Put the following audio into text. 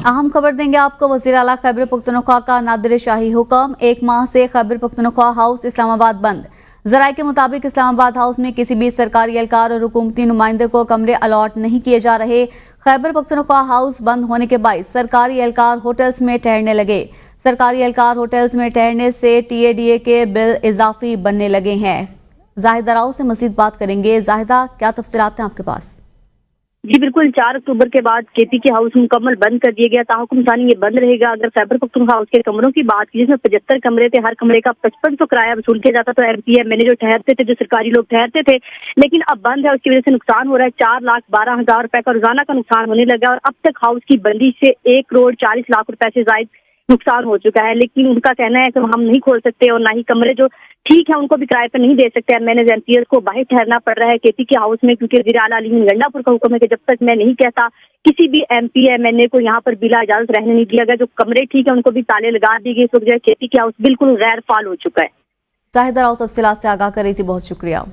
अहम खबर देंगे आपको। वज़ीर आला खैबर पख्तूनख्वा का नादिर शाही हुक्म, 1 माह से खैबर पख्तूनख्वा हाउस इस्लामाबाद बंद। जराये के मुताबिक इस्लामाबाद हाउस में किसी भी सरकारी एहलकार और हुकूमती नुमाइंदे को कमरे अलॉट नहीं किए जा रहे। खैबर पख्तूनख्वा हाउस बंद होने के बाद सरकारी एहलकार होटल्स में ठहरने लगे। सरकारी एहलकार होटल्स में ठहरने से TADA के बिल इजाफी बनने लगे हैं। जाहिदा राव से मजीद बात करेंगे। जाहिदा, क्या तफसीलात हैं आपके पास? जी बिल्कुल, 4 अक्टूबर के बाद KPK हाउस मुकम्मल बंद कर दिया गया। ताहुकुम सानी ये बंद रहेगा। अगर खैबर पख्तूनख्वा हाउस के कमरों की बात की, जिसमें 75 कमरे थे, हर कमरे का 5500 किराया वसूल किया जाता। तो MPMNA जो ठहरते थे, जो सरकारी लोग ठहरते थे, लेकिन अब बंद है। उसकी वजह से नुकसान हो रहा है। 4,12,000 रुपए का रोजाना का नुकसान होने लगा और अब तक हाउस की बंदी से 1,40,00,000 रुपए से ज्यादा नुकसान हो चुका है। लेकिन उनका कहना है कि हम नहीं खोल सकते और ना ही कमरे जो ठीक है उनको भी किराए पर नहीं दे सकते। MPs को बाहर ठहरना पड़ रहा है KPK हाउस में, क्योंकि वज़ीर आला अली गंडापुर का हुक्म है कि जब तक मैं नहीं कहता किसी भी MPMNA को यहाँ पर बिला इजाजत रहने नहीं दिया गया। जो कमरे ठीक है उनको भी ताले लगा दिए गए। इस वक्त जो KPK हाउस बिल्कुल गैर फाल हो चुका है। जाहिदा राव तफसीलात से आगाह कर रही थी, बहुत शुक्रिया।